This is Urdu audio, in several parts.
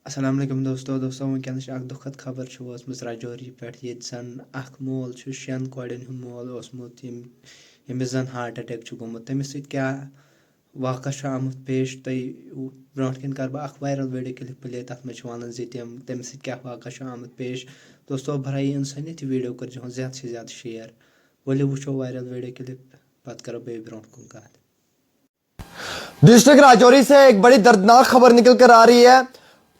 السلام علیکم دوستو ونکس اخ دکھد خبر وٲژمٕژ راجوری پٮ۪ٹھ ییٚتہِ زن اکھ مول چھُ 6 کورٮ۪ن ہُنٛد مول اوسمُت ییٚمِس زن ہارٹ اٹیک چھُ گوٚمُت تٔمِس سۭتۍ کیٛاہ واقعہ چھُ آمُت پیش تۄہہِ برونٛٹھ کَنۍ کرٕ بہٕ اکھ وایرل ویٖڈیو کلپ پلے تتھ منٛز چھِ ونان زِ تٔمِس سۭتۍ کیٛاہ واقعہ چھُ آمُت پیش دوستو برایے انسٲنیت یہِ ویٖڈیو کٔرۍزِہون زیادٕ سے زیادٕ شیر ؤلِو وٕچھو وایرل ویٖڈیو کلپ پتہٕ کرو بیٚیہِ برونٛٹھ کُن کتھ ڈسٹرکٹ راجوری سے ایک بڑی دردناک خبر نکل کر آ رہی ہے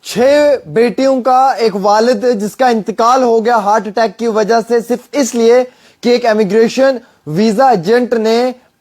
6 بیٹیوں کا ایک والد جس کا انتقال ہو گیا ہارٹ اٹیک کی وجہ سے صرف اس لیے کہ ایک امیگریشن ویزا ایجنٹ نے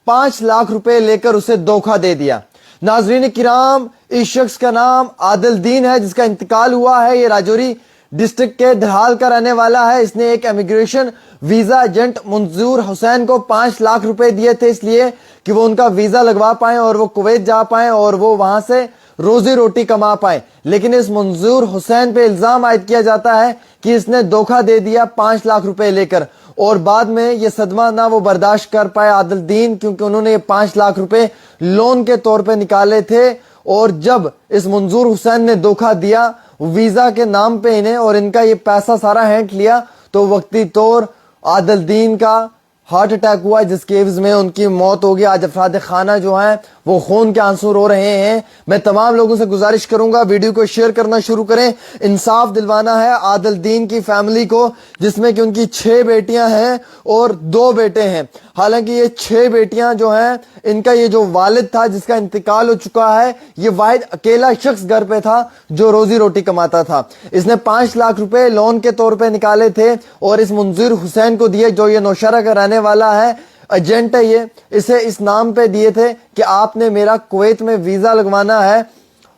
5 لاکھ روپے لے کر اسے دھوکہ دے دیا. ناظرین کرام اس شخص کا نام عادل دین ہے جس کا انتقال ہوا ہے. یہ راجوری ڈسٹرکٹ کے دھرال کا رہنے والا ہے. اس نے ایک امیگریشن ویزا ایجنٹ منظور حسین کو 5 لاکھ روپے دیے تھے اس لیے کہ وہ ان کا ویزا لگوا پائیں اور وہ کویت جا پائیں اور وہ وہاں سے روزی روٹی کما پائیں. لیکن اس منظور حسین پہ الزام عائد کیا جاتا ہے کہ اس نے دھوکہ دے دیا 5 لاکھ روپے لے کر اور بعد میں یہ صدمہ نہ وہ برداشت کر پائے عادل دین کیونکہ انہوں نے یہ 5 لاکھ روپے لون کے طور پہ نکالے تھے. اور جب اس منظور حسین نے دھوکہ دیا ویزا کے نام پہ انہیں اور ان کا یہ پیسہ سارا ہینٹ لیا تو وقتی طور عادل دین کا ہارٹ اٹیک ہوا جس کے عوض میں ان کی موت ہوگی. آج افراد خانہ جو ہیں وہ خون کے آنسو رو رہے ہیں. میں تمام لوگوں سے گزارش کروں گا ویڈیو کو شیئر کرنا شروع کریں. انصاف دلوانا ہے عادل دین کی فیملی کو جس میں کہ ان کی 6 بیٹیاں ہیں اور 2 بیٹے ہیں. حالانکہ یہ 6 بیٹیاں جو ہیں ان کا یہ جو والد تھا جس کا انتقال ہو چکا ہے یہ واحد اکیلا شخص گھر پہ تھا جو روزی روٹی کماتا تھا. اس نے 5 لاکھ روپے لون کے طور پہ نکالے تھے اور اس منظور حسین کو دیے جو یہ نوشہرہ کا رہنے والا ہے ایجنٹ ہے. یہ اسے اس نام پہ دیے تھے کہ آپ نے میرا کویت میں ویزا لگوانا ہے.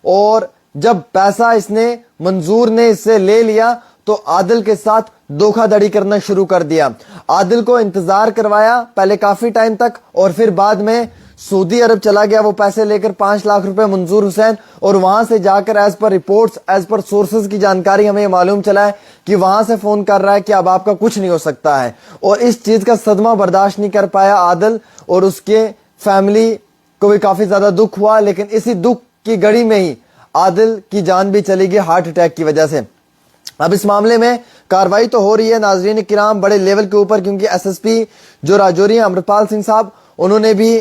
اور جب پیسہ اس نے منظور نے اس سے لے لیا تو عادل کے ساتھ دھوکہ دڑی کرنا شروع کر دیا. عادل کو انتظار کروایا پہلے کافی ٹائم تک اور پھر بعد میں سعودی عرب چلا گیا وہ پیسے لے کر 5 لاکھ روپے منظور حسین اور وہاں سے جا کر as per reports as per sources کی جانکاری ہمیں یہ معلوم چلا ہے کہ وہاں سے فون کر رہا ہے کہ اب آپ کا کچھ نہیں ہو سکتا ہے. اور اس چیز کا صدمہ برداشت نہیں کر پایا عادل اور اس کے فیملی کو بھی کافی زیادہ دکھ ہوا. لیکن اسی دکھ کی گڑی میں ہی عادل کی جان بھی چلی گئی ہارٹ اٹیک کی وجہ سے. اب اس معاملے میں کاروائی تو ہو رہی ہے ناظرین کرام بڑے لیول کے اوپر کیونکہ ایس ایس پی جو راجوری ہیں امرتپال سنگھ صاحب انہوں نے بھی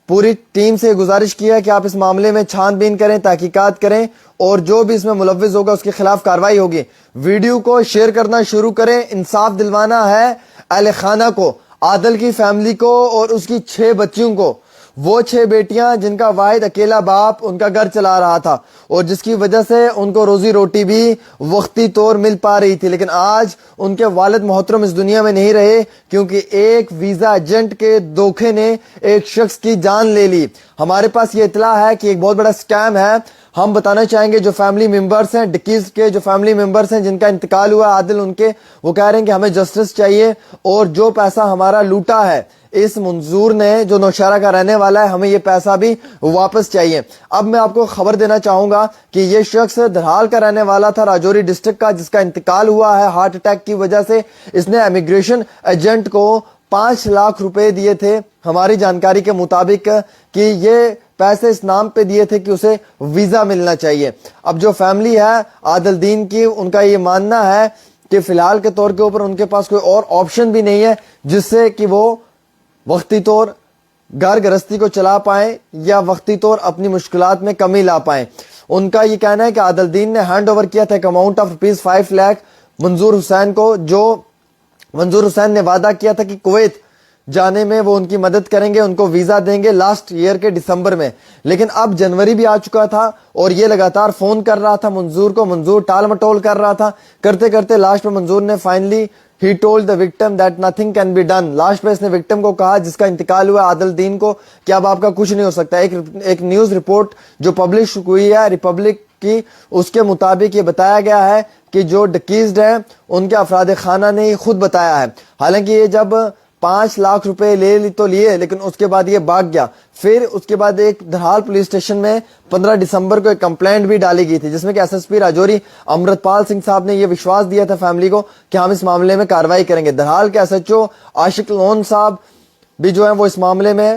پوری ٹیم سے گزارش کیا کہ آپ اس معاملے میں چھان بین کریں تحقیقات کریں اور جو بھی اس میں ملوث ہوگا اس کے خلاف کاروائی ہوگی. ویڈیو کو شیئر کرنا شروع کریں. انصاف دلوانا ہے اہل خانہ کو عادل کی فیملی کو اور اس کی 6 بچیوں کو. وہ 6 بیٹیاں جن کا واحد اکیلا باپ ان کا گھر چلا رہا تھا اور جس کی وجہ سے ان کو روزی روٹی بھی وقتی طور مل پا رہی تھی. لیکن آج ان کے والد محترم اس دنیا میں نہیں رہے کیونکہ ایک ویزا ایجنٹ کے دھوکے نے ایک شخص کی جان لے لی. ہمارے پاس یہ اطلاع ہے کہ ایک بہت بڑا سکیم ہے. ہم بتانا چاہیں گے جو فیملی ممبرز ہیں ڈکیز کے جو فیملی ممبرز ہیں جن کا انتقال ہوا عادل ان کے وہ کہہ رہے ہیں کہ ہمیں جسٹس چاہیے اور جو پیسہ ہمارا لوٹا ہے اس منظور نے جو نوشہرہ کا رہنے والا ہے ہمیں یہ پیسہ بھی واپس چاہیے. اب میں آپ کو خبر دینا چاہوں گا کہ یہ شخص دھرال کا رہنے والا تھا راجوری ڈسٹرکٹ کا جس کا انتقال ہوا ہے ہارٹ اٹیک کی وجہ سے. اس نے امیگریشن ایجنٹ کو 5 لاکھ روپے دیے تھے ہماری جانکاری کے مطابق کہ یہ پیسے اس نام پہ دیے تھے کہ اسے ویزا ملنا چاہیے. اب جو فیملی ہے عادل دین کی ان کا یہ ماننا ہے کہ فی الحال کے طور کے اوپر ان کے پاس کوئی اور آپشن بھی نہیں ہے جس سے کہ وہ وقتی طور گھر گرستی کو چلا پائیں یا وقتی طور اپنی مشکلات میں کمی لا پائیں. ان کا یہ کہنا ہے کہ عادل دین نے ہینڈ اوور کیا تھا ایک اماؤنٹ آف ₹5 لاکھ منظور حسین کو جو منظور حسین نے وعدہ کیا تھا کہ کویت جانے میں وہ ان کی مدد کریں گے ان کو ویزا دیں گے لاسٹ ایئر کے دسمبر میں. لیکن اب جنوری بھی آ چکا تھا اور یہ لگاتار فون کر رہا تھا منظور کو. منظور ٹال مٹول کر رہا تھا کرتے کرتے لاسٹ میں منظور نے finally he told the victim that nothing can be done. Last میں اس نے وکٹم کو کہا جس کا انتقال ہوا عادل دین کو کہ اب آپ کا کچھ نہیں ہو سکتا. ایک نیوز رپورٹ جو پبلش ہوئی ہے ریپبلک کی اس کے مطابق یہ بتایا گیا ہے کہ جو ڈکیزڈ ہیں ان کے افراد خانہ نے یہ خود بتایا ہے. حالانکہ یہ جب 5 لاکھ روپے لے تو لیے لیکن اس کے بعد یہ بھاگ گیا. پھر اس کے بعد ایک دھرال پولیس اسٹیشن میں 15 دسمبر کو ایک کمپلینٹ بھی ڈالی گئی تھی جس میں کہ S S P Rajouri Amritpal Singh صاحب نے یہ وشواس دیا تھا فیملی کو کہ ہم اس معاملے میں کارروائی کریں گے. دھرال کے ایس ایچ او عاشق لون صاحب بھی جو ہیں وہ اس معاملے میں